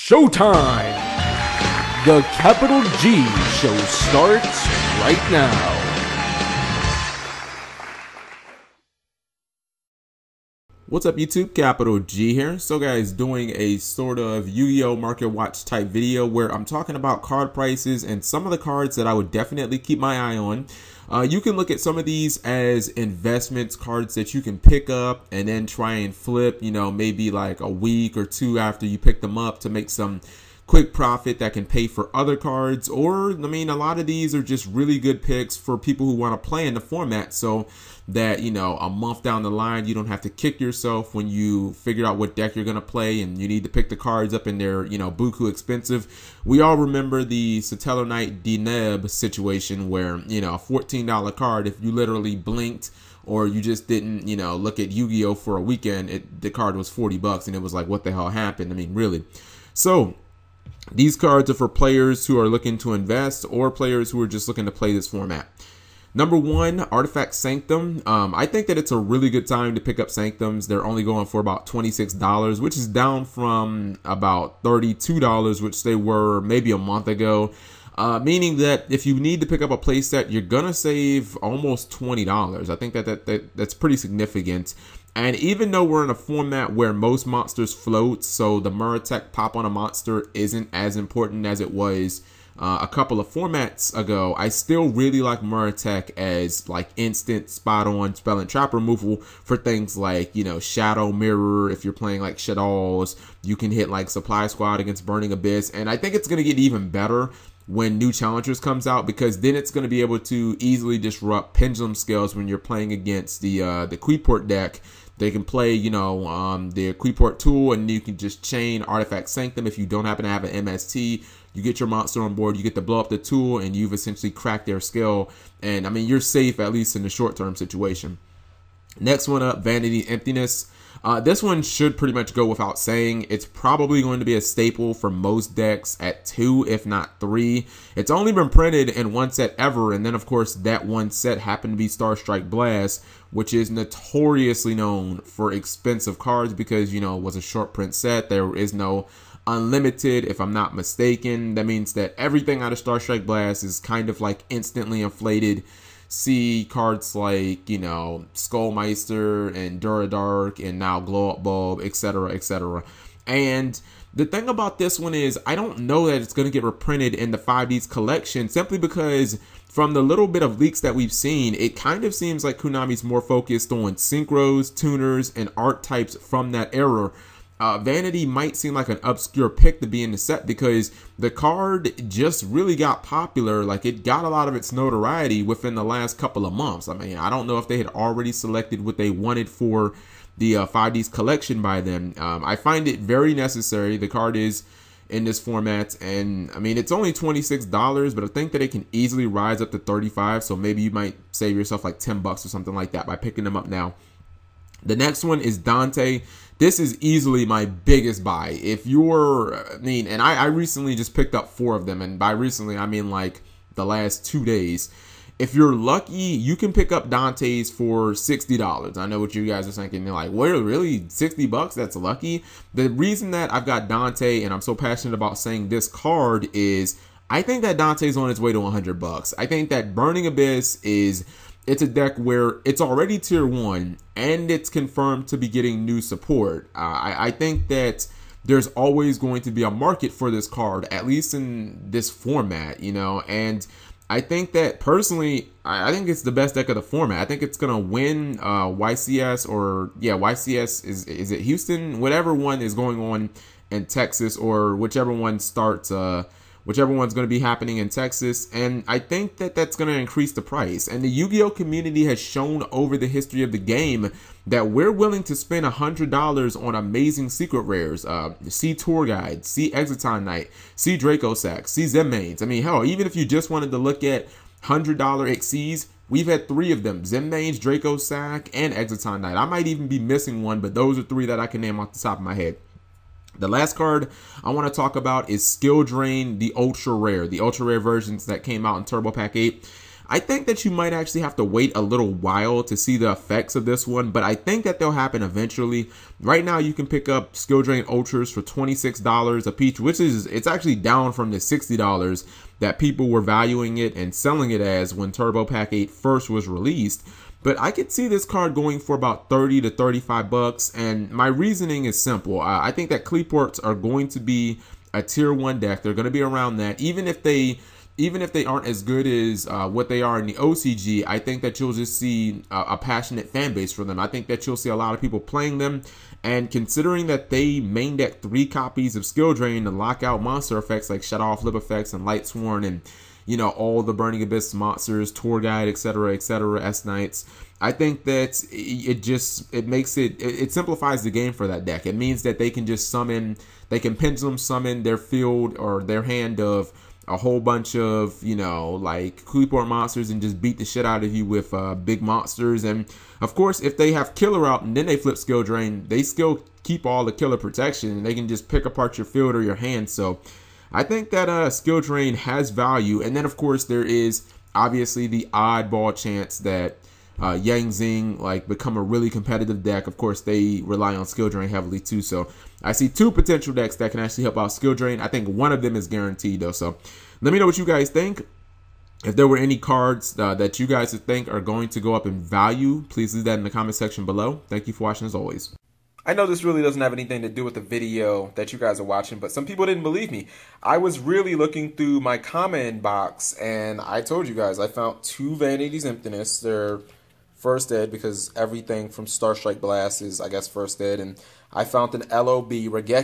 Showtime! The Capital G show starts right now. What's up YouTube, Capital G here. So guys, doing a sort of Yu-Gi-Oh Marketwatch type video where I'm talking about card prices and some of the cards that I would definitely keep my eye on. You can look at some of these as investments, cards that you can pick up and then try and flip, you know, maybe like a week or two after you pick them up to make some quick profit that can pay for other cards. Or, I mean, a lot of these are just really good picks for people who want to play in the format so that, you know, a month down the line, you don't have to kick yourself when you figure out what deck you're going to play and you need to pick the cards up and they're, you know, buku expensive. We all remember the S Knight Deneb situation where, you know, a $14 card, if you literally blinked or you just didn't, you know, look at Yu-Gi-Oh for a weekend, the card was $40 and it was like, what the hell happened? I mean, really. So these cards are for players who are looking to invest or players who are just looking to play this format. Number one, Artifact Sanctum. I think that it's a really good time to pick up Sanctums. They're only going for about $26, which is down from about $32, which they were maybe a month ago. Meaning that if you need to pick up a playset, you're gonna save almost $20. I think that's pretty significant. And even though we're in a format where most monsters float, so the Muratech pop on a monster isn't as important as it was a couple of formats ago, I still really like Muratech as like instant spot on spell and trap removal for things like, you know, Shadow Mirror. If you're playing like Shadows, you can hit like Supply Squad against Burning Abyss. And I think it's going to get even better when New Challengers comes out, because then it's going to be able to easily disrupt Pendulum Scales when you're playing against the Quiport deck. They can play, you know, the Quiport tool, and you can just chain Artifact Sanctum. If you don't happen to have an MST, you get your monster on board, you get to blow up the tool, and you've essentially cracked their skill. And I mean, you're safe, at least in the short-term situation. Next one up, Vanity, Emptiness. This one should pretty much go without saying. It's probably going to be a staple for most decks at 2, if not 3. It's only been printed in one set ever, and then of course that one set happened to be Starstrike Blast, which is notoriously known for expensive cards because, you know, it was a short print set. There is no unlimited, if I'm not mistaken. That means that everything out of Starstrike Blast is kind of like instantly inflated. See cards like, you know, Skullmeister and Duradark and now Glow Up Bulb, etc., etc. And the thing about this one is I don't know that it's going to get reprinted in the 5Ds collection, simply because from the little bit of leaks that we've seen, it kind of seems like Konami's more focused on synchros, tuners, and art types from that era. Vanity might seem like an obscure pick to be in the set because the card just really got popular. Like, it got a lot of its notoriety within the last couple of months. I mean, I don't know if they had already selected what they wanted for the 5Ds collection by then. I find it very necessary. The card is in this format, and I mean, it's only $26, but I think that it can easily rise up to $35. So maybe you might save yourself like $10 or something like that by picking them up now. The next one is Dante. This is easily my biggest buy. If you're, I mean, and I recently just picked up 4 of them, and by recently I mean like the last 2 days. If you're lucky, you can pick up Dante's for $60. I know what you guys are thinking. They're like, well, really, $60? That's lucky. The reason that I've got Dante and I'm so passionate about saying this card is I think that Dante's on its way to $100. I think that Burning Abyss it's a deck where it's already tier 1 and it's confirmed to be getting new support. I think that there's always going to be a market for this card, at least in this format, you know, and I think that personally, I think it's the best deck of the format. I think it's going to win YCS, or yeah, YCS, is it Houston? Whatever one is going on in Texas, or whichever one starts, whichever one's going to be happening in Texas. And I think that that's going to increase the price. And the Yu-Gi-Oh community has shown over the history of the game that we're willing to spend $100 on amazing secret rares. See Tour Guide, see Exciton Knight, see Draco Sack, see Zenmaines. I mean, hell, even if you just wanted to look at $100 XCs, we've had 3 of them: Zenmaines, Draco Sack, and Exciton Knight. I might even be missing one, but those are 3 that I can name off the top of my head. The last card I want to talk about is Skill Drain, the Ultra Rare. The Ultra Rare versions that came out in Turbo Pack 8. I think that you might actually have to wait a little while to see the effects of this one, but I think that they'll happen eventually. Right now, you can pick up Skill Drain Ultras for $26 a piece, which is, it's actually down from the $60 that people were valuing it and selling it as when Turbo Pack 8 first was released. But I could see this card going for about 30 to 35 bucks, and my reasoning is simple. I think that Kleeports are going to be a tier 1 deck. They're going to be around that, even if they aren't as good as what they are in the OCG. I think that you'll just see a passionate fan base for them. I think that you'll see a lot of people playing them, and considering that they main deck 3 copies of Skill Drain to lock out monster effects like Shadow Off Lip effects and Light Sworn and, you know, all the Burning Abyss monsters, Tour Guide, etc., S Knights. I think that it simplifies the game for that deck. It means that they can just summon, they can pendulum summon their field or their hand of a whole bunch of, you know, like Kleeport monsters and just beat the shit out of you with big monsters. And of course, if they have killer out and then they flip Skill Drain, they still keep all the killer protection and they can just pick apart your field or your hand. So I think that Skill Drain has value. And then of course there is obviously the oddball chance that Yang Zing like become a really competitive deck. Of course, they rely on Skill Drain heavily too. So I see 2 potential decks that can actually help out Skill Drain. I think one of them is guaranteed though. So let me know what you guys think. If there were any cards that you guys think are going to go up in value, please leave that in the comment section below. Thank you for watching as always. I know this really doesn't have anything to do with the video that you guys are watching, but some people didn't believe me. I was really looking through my comment box, and I told you guys I found 2 Vanity's Emptiness. They're first ed because everything from Starstrike Blast is, I guess, first ed, and I found an LOB Regeki